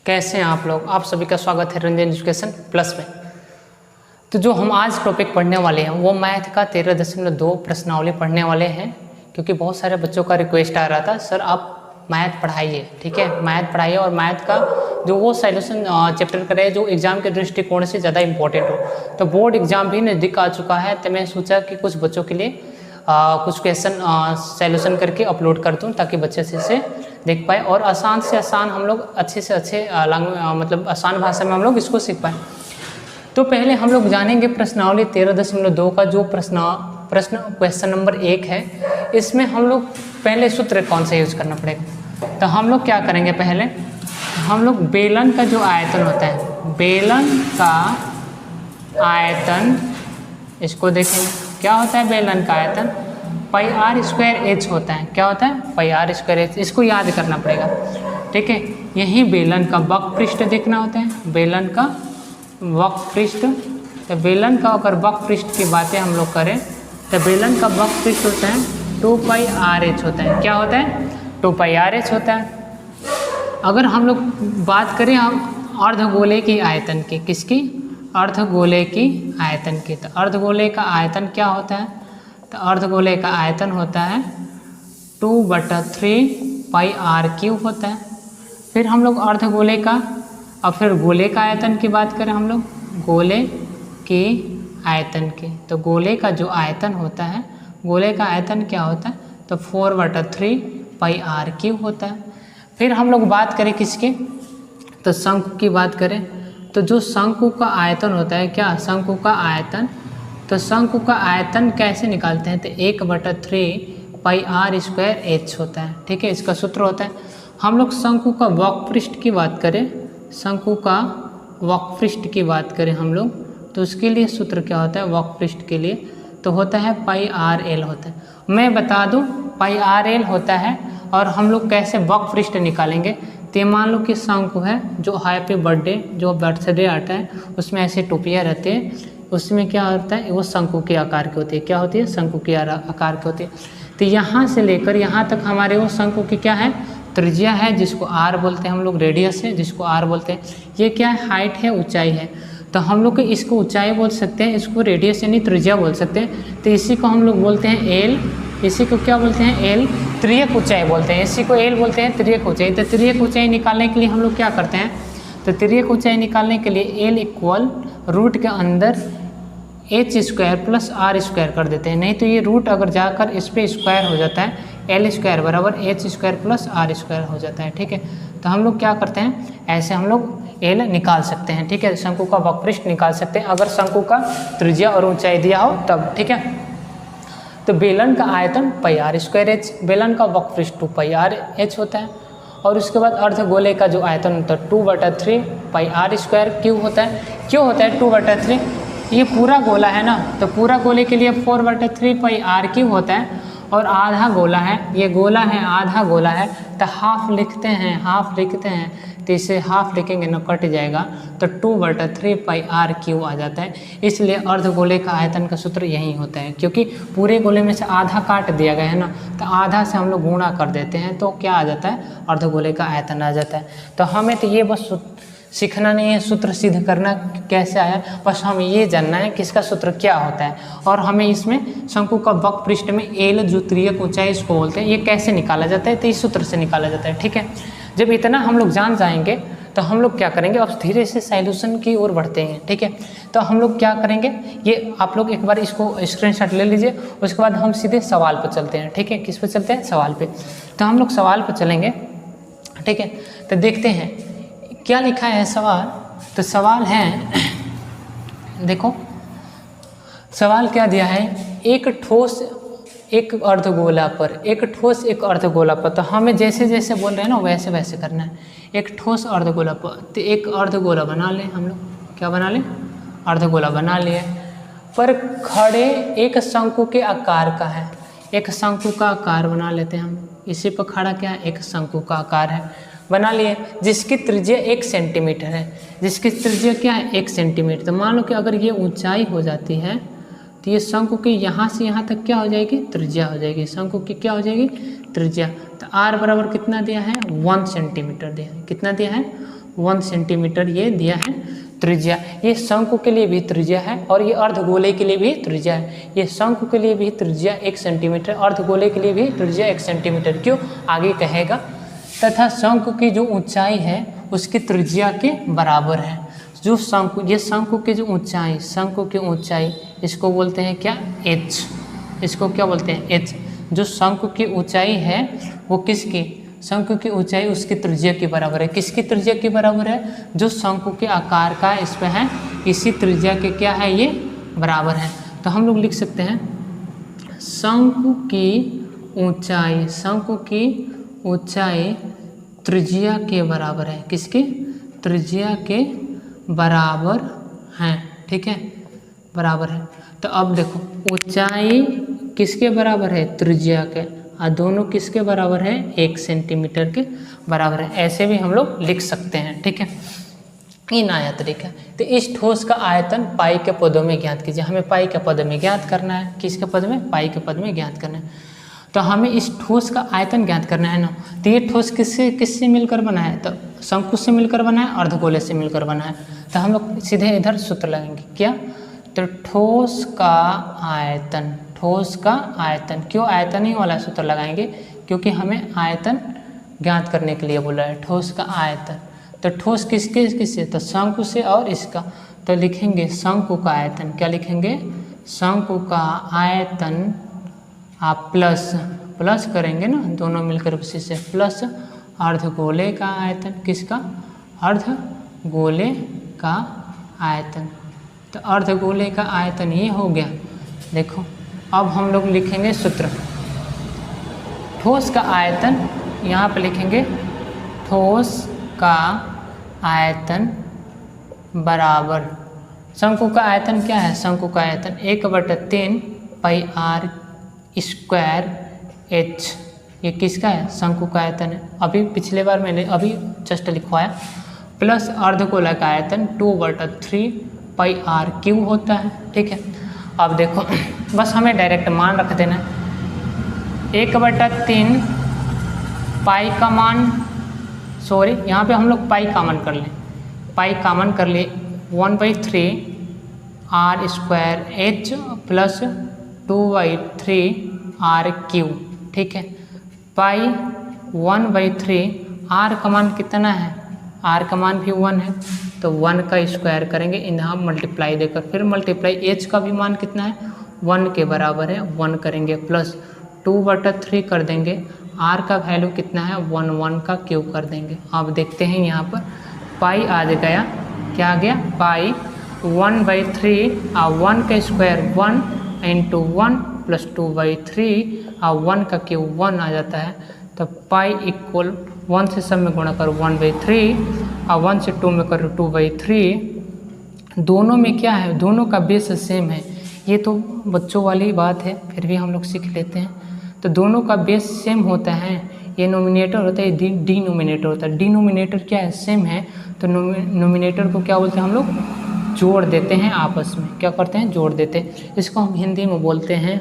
कैसे हैं आप लोग। आप सभी का स्वागत है रंजन एजुकेशन प्लस में। तो जो हम आज टॉपिक पढ़ने वाले हैं वो मैथ का 13.2 प्रश्नावली पढ़ने वाले हैं, क्योंकि बहुत सारे बच्चों का रिक्वेस्ट आ रहा था, सर आप मैथ पढ़ाइए। ठीक है, मैथ पढ़ाइए और मैथ का जो वो सॉल्यूशन चैप्टर करे जो एग्जाम के दृष्टिकोण से ज़्यादा इंपॉर्टेंट हो। तो बोर्ड एग्जाम भी नज़दीक आ चुका है, तो मैं सोचा कि कुछ बच्चों के लिए कुछ क्वेश्चन सॉल्यूशन करके अपलोड कर दूं ताकि बच्चे से देख पाए और आसान से आसान हम लोग अच्छे से अच्छे मतलब आसान भाषा में हम लोग इसको सीख पाए। तो पहले हम लोग जानेंगे प्रश्नावली 13.2 का जो क्वेश्चन नंबर 1 है। इसमें हम लोग पहले सूत्र कौन सा यूज करना पड़ेगा। तो हम लोग क्या करेंगे, पहले हम लोग बेलन का जो आयतन होता है, बेलन का आयतन इसको देखेंगे। क्या होता है बेलन का आयतन? पाई आर स्क्वायर एच होता है। क्या होता है? पाई आर स्क्वायर एच। इसको याद करना पड़ेगा। ठीक है, यही बेलन का वक्र देखना होता है, बेलन का वक्र। तो बेलन का अगर वक्र की बातें हम लोग करें तो बेलन का वक्र होता है 2 पाई आर एच होता है। क्या होता है? 2 पाई आर एच होता है। अगर हम लोग बात करें हम अर्धगोले की आयतन की, किसकी? अर्धगोले की आयतन की। तो अर्धगोले का आयतन क्या होता है? तो अर्धगोले का आयतन होता है 2/3 पाई आर क्यूब होता है। फिर हम लोग अर्धगोले का और फिर गोले का आयतन की बात करें हम लोग, गोले की आयतन की। तो गोले का जो आयतन होता है, गोले का आयतन क्या होता है? तो 4/3 पाई आर क्यूब होता है। फिर हम लोग बात करें किसकी? तो शंकु की बात करें तो जो शंकु का आयतन होता है, क्या? शंकु का आयतन। तो शंकु का आयतन कैसे निकालते हैं? तो 1/3 पाई आर स्क्वायर एच होता है। ठीक है, इसका सूत्र होता है। हम लोग शंकु का वक्र की बात करें, शंकु का वक्र की बात करें हम लोग, तो उसके लिए सूत्र क्या होता है वक्र के लिए? तो होता है पाई आर एल होता है। मैं बता दूं पाई आर एल होता है। और हम लोग कैसे वक्र निकालेंगे? तो मान लो कि शंकु है, जो हैप्पी बर्थडे जो बर्थडे आता है उसमें ऐसे टोपियाँ रहते हैं, उसमें क्या होता है वो शंकु के आकार की होती है। क्या होती है? शंकु के आकार की होती है। तो यहाँ से लेकर यहाँ तक हमारे वो शंकु की क्या है? त्रिज्या है, जिसको आर बोलते हैं हम लोग, रेडियस है जिसको आर बोलते हैं। ये क्या है? हाइट है, ऊंचाई है। तो हम लोग इसको ऊंचाई बोल सकते हैं, इसको रेडियस यानी त्रिज्या बोल सकते हैं। तो इसी को हम लोग बोलते हैं एल। इसी को क्या बोलते हैं? एल, त्रियक ऊंचाई बोलते हैं। इसी को एल बोलते हैं, त्रियक ऊंचाई। तो त्रियक ऊंचाई निकालने के लिए हम लोग क्या करते हैं? तो त्रियक ऊंचाई निकालने के लिए एल इक्वल रूट के अंदर H square plus R square कर देते हैं। नहीं तो ये रूट अगर जाकर इस पर स्क्वायर हो जाता है, एल स्क्वायर बराबर H square plus R square हो जाता है। ठीक है, तो हम लोग क्या करते हैं, ऐसे हम लोग एल निकाल सकते हैं। ठीक है, शंकु का वक्र निकाल सकते हैं अगर शंकु का त्रिज्या और ऊंचाई दिया हो तब। ठीक है, तो बेलन का आयतन पाई आर स्क्वायर एच, बेलन का वक्र 2 पाई आर एच होता है। और उसके बाद अर्धगोले का जो आयतन होता है 2/3 पाई आर स्क्वायर क्यूब होता है। क्यों होता है 2/3? ये पूरा गोला है ना, तो पूरा गोले के लिए 4/3 पाई आर क्यूब होता है। और आधा गोला है, ये गोला है, आधा गोला है, तो हाफ लिखते हैं, हाफ लिखते हैं। तो इसे हाफ लिखेंगे ना, कट जाएगा, तो 2/3 पाई आर क्यूब आ जाता है। इसलिए अर्धगोले का आयतन का सूत्र यही होता है, क्योंकि पूरे गोले में से आधा काट दिया गया है ना, तो आधा से हम लोग गुणा कर देते हैं तो क्या आ जाता है? अर्धगोले का आयतन आ जाता है। तो हमें तो ये बस सीखना नहीं है सूत्र सिद्ध करना कैसे आया, बस हमें ये जानना है कि इसका सूत्र क्या होता है। और हमें इसमें शंकु का वक्र पृष्ठ में एल जो त्रियक ऊंचाई इसको बोलते हैं, ये कैसे निकाला जाता है? तो इस सूत्र से निकाला जाता है। ठीक है, जब इतना हम लोग जान जाएंगे तो हम लोग क्या करेंगे, अब धीरे से सॉल्यूशन की ओर बढ़ते हैं। ठीक है, तो हम लोग क्या करेंगे, ये आप लोग एक बार इसको स्क्रीनशॉट ले लीजिए, उसके बाद हम सीधे सवाल पर चलते हैं। ठीक है, किस पे चलते हैं? सवाल पे। तो हम लोग सवाल पर चलेंगे। ठीक है, तो देखते हैं क्या लिखा है सवाल। तो सवाल है, देखो सवाल क्या दिया है, एक ठोस एक अर्धगोला पर, एक ठोस एक अर्धगोला पर। तो हमें जैसे जैसे बोल रहे हैं ना वैसे वैसे करना है। एक ठोस अर्धगोला पर, तो एक अर्धगोला बना लें हम लोग। क्या बना लें? अर्धगोला बना लिए। पर खड़े एक शंकु के आकार का है, एक शंकु का आकार बना लेते हैं हम। इसी पर खड़ा क्या है? एक शंकु का आकार है, बना लिए, जिसकी त्रिज्या 1 सेंटीमीटर है। जिसकी त्रिज्या क्या है? 1 सेंटीमीटर। तो मान लो कि अगर ये ऊंचाई हो जाती है तो ये शंकु की यहाँ से यहाँ तक क्या हो जाएगी? त्रिज्या हो जाएगी। शंकु की क्या हो जाएगी? त्रिज्या। तो आर बराबर कितना दिया है? 1 सेंटीमीटर दिया है। कितना दिया है? 1 सेंटीमीटर ये दिया है त्रिज्या। ये शंकु के लिए भी त्रिज्या है और ये अर्धगोले के लिए भी त्रिज्या है। ये शंकु के लिए भी त्रिज्या 1 सेंटीमीटर, अर्धगोले के लिए भी त्रिज्या 1 सेंटीमीटर। क्यों, आगे कहेगा। तथा शंकु की जो ऊंचाई है उसकी त्रिज्या के बराबर है। जो शंकु, ये शंकु की जो ऊंचाई, शंकु की ऊंचाई इसको बोलते हैं क्या, h। इसको क्या बोलते हैं, h। जो शंकु की ऊंचाई है वो किसकी, शंकु की ऊंचाई उसकी त्रिज्या के बराबर है। किसकी त्रिज्या के बराबर है, जो शंकु के आकार का इस पे है इसी त्रिज्या के क्या है, ये बराबर है। तो हम लोग लिख सकते हैं शंकु की ऊंचाई, शंकु की ऊंचाई त्रिज्या के बराबर है। किसकी, त्रिज्या के बराबर है। ठीक है, बराबर है। तो अब देखो ऊंचाई किसके बराबर है, त्रिज्या के, और दोनों किसके बराबर है, 1 सेंटीमीटर के बराबर है। ऐसे भी हम लोग लिख सकते हैं। ठीक है, इन आया तरीका। तो इस ठोस का आयतन पाई के पदों में ज्ञात कीजिए। हमें पाई के पद में ज्ञात करना है। किसके पद में, पाई के पद में ज्ञात करना है। तो हमें इस ठोस का आयतन ज्ञात करना है ना। तो ये ठोस किससे मिलकर बना है, तो शंकु से मिलकर बना है, अर्धगोले से मिलकर बना है। तो हम लोग सीधे इधर सूत्र लगाएंगे क्या, तो ठोस का आयतन, ठोस का आयतन। क्यों आयतन ही वाला सूत्र लगाएंगे, क्योंकि हमें आयतन ज्ञात करने के लिए बोला है, ठोस का आयतन। तो ठोस किससे, तो शंकु से और इसका। तो लिखेंगे शंकु का आयतन, क्या लिखेंगे, शंकु का आयतन। आप प्लस करेंगे ना, दोनों मिलकर उसी से, प्लस अर्धगोले का आयतन। किसका, अर्धगोले का आयतन। तो अर्धगोले का आयतन ये हो गया। देखो अब हम लोग लिखेंगे सूत्र, ठोस का आयतन, यहाँ पे लिखेंगे ठोस का आयतन बराबर, शंकु का आयतन क्या है, शंकु का आयतन 1/3 पाई r स्क्वायर h। ये किसका है, शंकु का आयतन है। अभी पिछले बार मैंने अभी जस्ट लिखवाया। प्लस अर्धगोला का आयतन 2/3 पाई r³ होता है। ठीक है, अब देखो बस हमें डायरेक्ट मान रख देना है। 1/3 पाई का मान, सॉरी यहाँ पे हम लोग पाई कॉमन कर लें, पाई कॉमन कर लिए 1/3 r² h प्लस 2/3 r³। ठीक है, पाई 1/3 r का मान कितना है, r का मान भी 1 है, तो 1 का स्क्वायर करेंगे यहाँ मल्टीप्लाई देकर, फिर मल्टीप्लाई h का भी मान कितना है, 1 के बराबर है, 1 करेंगे प्लस 2/3 कर देंगे, r का वैल्यू कितना है 1 का क्यूब कर देंगे। अब देखते हैं यहाँ पर पाई आ गया, क्या आ गया, पाई 1/3 और 1 का स्क्वायर 1 × 1 प्लस 2/3 और 1 का क्यूब 1 आ जाता है। तो पाई इक्वल 1 से सब में गुणा करो 1/3 और 1 से 2 में करो 2/3। दोनों में क्या है, दोनों का बेस सेम है। ये तो बच्चों वाली बात है, फिर भी हम लोग सीख लेते हैं। तो दोनों का बेस सेम होता है, ये नोमिनेटर होता है, ये डिनोमिनेटर होता है। डिनोमिनेटर क्या है, सेम है, तो नोमिनेटर को क्या बोलते हैं हम लोग, जोड़ देते हैं आपस में। क्या करते हैं, जोड़ देते हैं। इसको हम हिंदी में बोलते हैं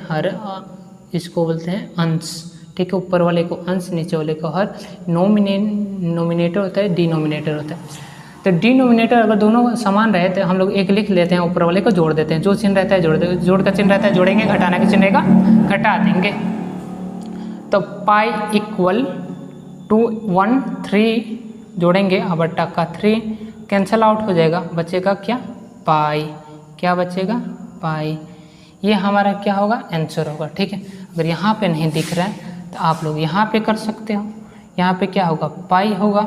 इसको बोलते हैं अंश। ठीक है, ऊपर वाले को अंश, नीचे वाले को हर। नोमिनेटर होता है, डिनोमिनेटर होता है। तो डिनोमिनेटर अगर दोनों समान रहे तो हम लोग एक लिख लेते हैं, ऊपर वाले को जोड़ देते हैं। जो चिन्ह रहता है जोड़ देते, जोड़ का चिन्ह रहता है जोड़ेंगे, घटाना का चिन्ह रहेगा घटा देंगे। तो पाई इक्वल 2/3 जोड़ेंगे, अब बट्टा का 3 कैंसिल आउट हो जाएगा, बचेगा क्या, पाई। क्या बचेगा, पाई। ये हमारा क्या होगा, आंसर होगा। ठीक है, अगर यहाँ पे नहीं दिख रहा है तो आप लोग यहाँ पे कर सकते हो। यहाँ पे क्या होगा, पाई होगा,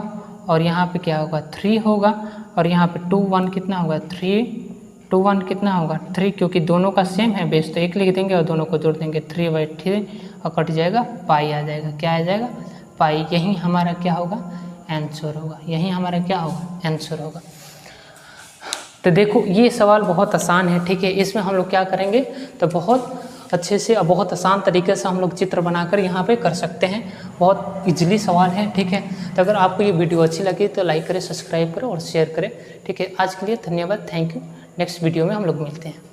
और यहाँ पे क्या होगा, 3 होगा, और यहाँ पे 2 1 कितना होगा, 3 2 1 कितना होगा, 3, क्योंकि दोनों का सेम है बेस, तो एक लिख देंगे और दोनों को जोड़ देंगे 3/3 और कट जाएगा, पाई आ जाएगा। क्या आ जाएगा, पाई। यही हमारा क्या होगा, आंसर होगा। यही हमारा क्या होगा, आंसर होगा। तो देखो ये सवाल बहुत आसान है। ठीक है, इसमें हम लोग क्या करेंगे, तो बहुत अच्छे से और बहुत आसान तरीके से हम लोग चित्र बनाकर यहाँ पे कर सकते हैं। बहुत इजीली सवाल है। ठीक है, तो अगर आपको ये वीडियो अच्छी लगी तो लाइक करें, सब्सक्राइब करें और शेयर करें। ठीक है, आज के लिए धन्यवाद, थैंक यू। नेक्स्ट वीडियो में हम लोग मिलते हैं।